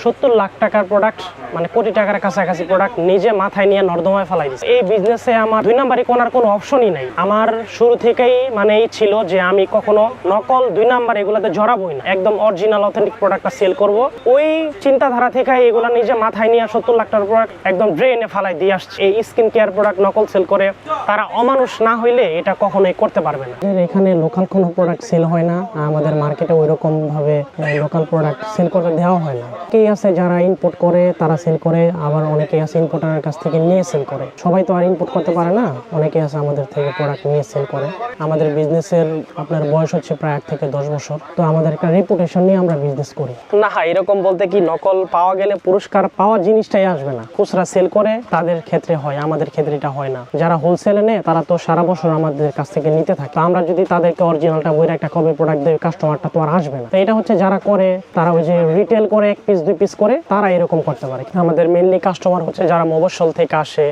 70 লাখ টাকার প্রোডাক্ট, মানে কোটি টাকার কাছাকাছি প্রোডাক্ট নিজে মাথায় নিয়ে নর্দমায় ফেলাই দিচ্ছে। এই বিজনেসে আমার 2 নাম্বারই কোনার কোনো অপশনই নাই। আমার শুরু থেকেই মানে এই ছিল যে আমি কখনো নকল 2 নাম্বার এগুলাতে জড়াবোই না, একদম অরিজিনাল অথেন্টিক প্রোডাক্টটা সেল করব। ওই চিন্তাধারা থেকে এগুলা নিজে মাথায় নিয়ে 70 লাখ টাকার প্রোডাক্ট একদম ড্রেনে ফেলাই দিয়ে আসছে। এই স্কিন কেয়ার প্রোডাক্ট নকল সেল করে তারা অমানুষ না হইলে এটা কখনোই করতে পারবে না। এখানে লোকাল কোনো প্রোডাক্ট সেল হয় না, আমাদের মার্কেটে ওইরকম ভাবে লোকাল প্রোডাক্ট সেল করতে দেওয়া হয় না। কেই আছে যারা ইম্পোর্ট করে তারা সেল করে, আবার অনেকেই আছে ইম্পোর্টারের কাছ থেকে নিয়ে সেল করে। সবাই তো আর ইম্পোর্ট করতে পারে না, অনেকেই আছে আমাদের থেকে প্রোডাক্ট নিয়ে সেল করে। আমাদের বিজনেসের আপনার বয়স হচ্ছে প্রায় 8 থেকে 10 বছর। তো আমাদের একটা রেপুটেশন নিয়ে আমরা বিজনেস করি না। এরকম বলতে কি নকল পাওয়া গেলে পুরস্কার পাওয়া জিনিসটাই আসবে না। খুচরা সেল করে তাদের ক্ষেত্রে হয়, আমাদের ক্ষেত্রে এটা হয় না। যারা হোলসেলে নেয় তারা তো সারা বছর আমাদের কাছ থেকে নিতে থাকে। তো আমরা যদি তাদেরকে অরিজিনালটা বইরা একটা কপি প্রোডাক্ট দেই, কাস্টমারটা তো আর আসবে না। তো এটা হচ্ছে যারা করে তারা ওই যে রিটেল করে 1 পিস 2 পিস করে তারা এরকম করতে পারে। আমাদের মেইনলি কাস্টমার হচ্ছে যারা মফস্বল থেকে আসে,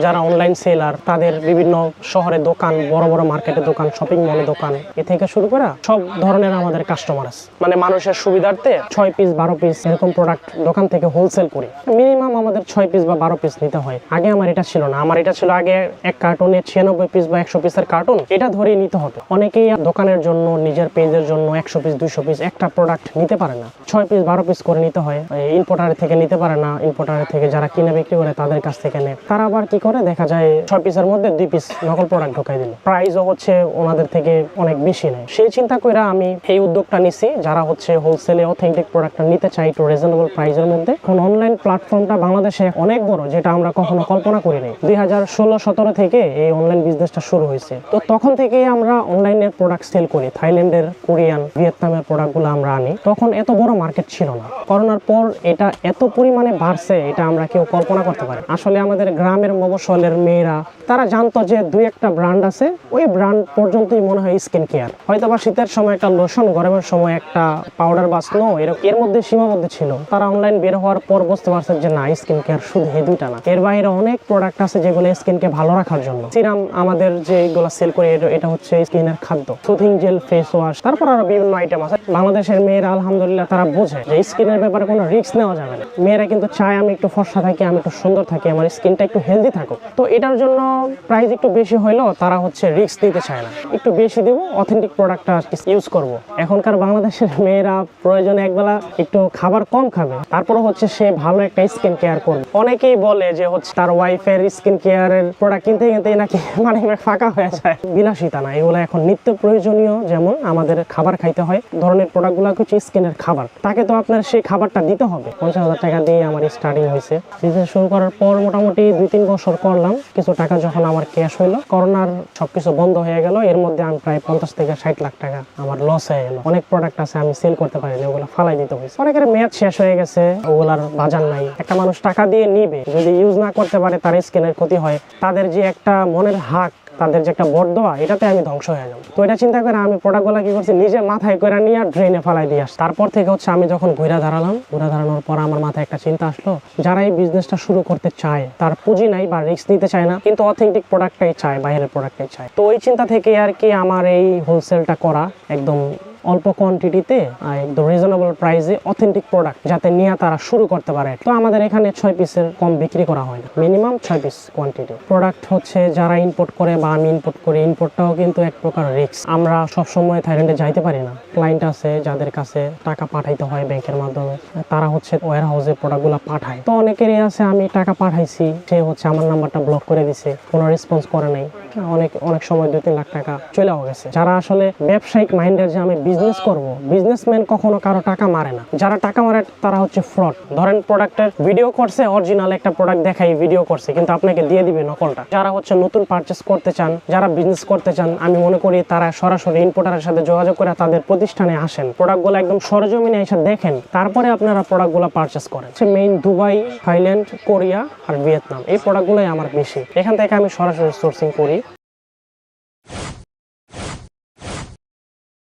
যারা অনলাইন সেলার, তাদের বিভিন্ন শহরে দোকান, বড় বড় মার্কেটে দোকান, শপিং মলে দোকান, এ থেকে শুরু করে সব ধরনের আমাদের কাস্টমার আছে। মানে মানুষের সুবিধার্থে 6 পিস 12 পিস এরকম প্রোডাক্ট দোকান থেকে হোলসেল করি। মিনিমাম আমাদের 6 পিস বা 12 পিস নিতে হয়। আগে আমার এটা ছিল না, আমার এটা ছিল আগে এক কার্টুনে 96 পিস বা 100 পিসের কার্টুন, এটা ধরেই নিতে হতো। অনেকেই দোকানের জন্য, নিজের পেজের জন্য 100 পিস 200 পিস একটা প্রোডাক্ট নিতে পারে না, 6 পিস 12 পিস করে নিতে হয়। ইম্পোর্টার থেকে নিতে পারে না, ইম্পোর্টার থেকে যারা কিনে বিক্রি করে তাদের কাছ থেকে নেয়। তারা আবার কি করে, দেখা যায় 6 পিসের মধ্যে 2 পিস নকল প্রোডাক্ট ঢোকাই দিল, প্রাইসও হচ্ছে ওনাদের থেকে অনেক বেশি নেয়। সেই চিন্তা করে আমি এই উদ্যোগটা নিছি, যারা হচ্ছে হোলসেলে অথেন্টিক প্রোডাক্টটা নিতে চাই একটু রিজনেবল প্রাইসের মধ্যে। এখন অনলাইন প্ল্যাটফর্মটা বাংলাদেশে অনেক বড়, যেটা আমরা কখনো কল্পনা করি নাই। 2016-17 থেকে এই অনলাইন বিজনেসটা শুরু হয়েছে। তো তখন থেকেই আমরা অনলাইনের প্রোডাক্ট সেল করি। থাইল্যান্ডের, কোরিয়ান, ভিয়েতনামের প্রোডাক্টগুলো আমরা আনি। তখন এত বড় মার্কেট ছিল না। করোনার পর এটা এত পরিমাণে বাড়ছে, এটা আমরা কেউ কল্পনা করতে পারি। আসলে আমাদের গ্রামের মফস্বলের মেয়েরা তারা জানতো যে 2-1টা ব্র্যান্ড আছে, ওই ব্র্যান্ড পর্যন্তই মনে হয় স্কিন কেয়ার। হয়তো বা শীতের সময় একটা লোশন, গরমের সময় একটা পাউডার বা স্নো, এর মধ্যে সীমাবদ্ধ ছিল। তারা অনলাইন বের হওয়ার পর বুঝতে পারছে যে না, স্কিন কেয়ার শুধু এই 2টা না, এর বাইরে অনেক প্রোডাক্ট আছে যেগুলো স্কিনকে ভালো রাখার জন্য। সিরাম আমাদের যে এগুলো সেল করে, এটা হচ্ছে স্কিনের খাদ্য, সুথিং জেল, ফেস ওয়াশ, তারপর আরো বিভিন্ন আইটেম আছে। বাংলাদেশের মেয়েরা আলহামদুলিল্লাহ তারা বোঝে যে স্কিনের ব্যাপারে কোনো রিস্ক নেওয়া যাবে না। মেয়েরা কিন্তু চায় আমি একটু ফর্সা থাকি, আমি একটু সুন্দর থাকি, আমার স্কিনটা একটু হেলদি থাকুক। তো এটার জন্য প্রাইস একটু বেশি হইলেও তারা হচ্ছে রিস্ক নিতে চায় না, একটু বেশি দেবো, অথেন্টিক প্রোডাক্টটা ইউজ করব। এখনকার বাংলাদেশের মেয়েরা প্রয়োজনে একবেলা একটু খাবার কম খাবে, তারপরে হচ্ছে সে ভালো একটা স্কিন কেয়ার করবে। অনেকেই বলে যে হচ্ছে তার ওয়াইফের স্কিন কেয়ারের প্রোডাক্ট কিনতে কিনতে নাকি মানে ফাঁকা হয়ে যায়। বিলাসিতা না, এগুলো এখন নিত্য প্রয়োজনীয়। যেমন আমাদের খাবার খাইতে হয়, ধরনের প্রোডাক্টগুলো হচ্ছে স্কিনের খাবার, তাকে তো আপনার সেই খাবারটা দিতে হবে। 50,000 টাকা দিয়ে আমার স্টার্টিং হয়েছে। বিজনেস শুরু করার পর মোটামুটি 2-3 বছর করলাম। কিছু টাকা যখন আমার ক্যাশ হইলো, করোনার সবকিছু বন্ধ হয়ে গেল, এর মধ্যে আমি প্রায় 50 থেকে 60 লাখ টাকা আমার লস হয়ে গেল। অনেক প্রোডাক্ট আছে আমি সেল করতে পারিনি, ওগুলো ফালাই দিতে হয়েছে। অনেকের মেয়াদ শেষ হয়ে গেছে, ওগুলার বাজার নাই। একটা মানুষ টাকা দিয়ে নিবে, যদি ইউজ না করতে পারে তার স্কিনের ক্ষতি হয়। তাদের যে একটা মনের হাক, তাদের যে একটা বরদোয়া, এটাতে আমি ধ্বংস হয়ে যাব। তো এটা চিন্তা করে আমি প্রোডাক্টগুলো কি করছি, নিজে মাথায় করে নিয়ে ড্রেনে ফেলাই দিয়ে আসি। তারপর থেকে হচ্ছে আমি যখন ঘুরে দাঁড়ানোর পর আমার মাথায় একটা চিন্তা আসলো, যারা এই বিজনেসটা শুরু করতে চায়, তার পুঁজি নাই বা রিস্ক নিতে চায় না, কিন্তু অথেন্টিক প্রোডাক্টটাই চায়, বাইরের প্রোডাক্টটাই চায়। তো ওই চিন্তা থেকে আর কি আমার এই হোলসেলটা করা, একদম অল্প কোয়ান্টিটিতে একদম রিজনেবল প্রাইসে অথেন্টিক প্রোডাক্ট যাতে নিয়ে তারা শুরু করতে পারে। তো আমাদের এখানে 6 পিসের কম বিক্রি করা হয় না, মিনিমাম 6 পিস কোয়ান্টিটি প্রোডাক্ট হচ্ছে। যারা ইম্পোর্ট করে বা আমি ইম্পোর্ট করি, ইম্পোর্টটাও কিন্তু এক প্রকার রিস্ক। আমরা সবসময় থাইল্যান্ডে যাইতে পারি না। ক্লায়েন্ট আছে যাদের কাছে টাকা পাঠাইতে হয় ব্যাংকের মাধ্যমে, তারা হচ্ছে ওয়্যার হাউসে প্রোডাক্টগুলো পাঠায়। তো অনেকেরই আছে আমি টাকা পাঠাইছি, সে হচ্ছে আমার নাম্বারটা ব্লক করে দিছে, কোনো রেসপন্স করে নাই। অনেক সময় 2-3 লাখ টাকা চলেও গেছে। যারা আসলে ব্যবসায়িক মাইন্ডের, যে আমি বিজনেস করব, বিজনেসম্যান কখনো কারো টাকা মারে না। যারা টাকা মারে তারা হচ্ছে ফ্রড। ধরেন প্রোডাক্টের ভিডিও করছে, অরিজিনাল একটা প্রোডাক্ট দেখাই ভিডিও করছে, কিন্তু আপনাকে দিয়ে দিবে নকলটা। যারা হচ্ছে নতুন পারচেস করতে চান, যারা বিজনেস করতে চান, আমি মনে করি তারা সরাসরি ইম্পোর্টারের সাথে যোগাযোগ করে তাদের প্রতিষ্ঠানে আসেন, প্রোডাক্টগুলো একদম সরজমিনে এসে দেখেন, তারপরে আপনারা প্রোডাক্টগুলো পারচেস করেন। মেইন দুবাই, থাইল্যান্ড, কোরিয়া আর ভিয়েতনাম, এই প্রোডাক্টগুলোই আমার বেশি। এখান থেকে আমি সরাসরি সোর্সিং করি।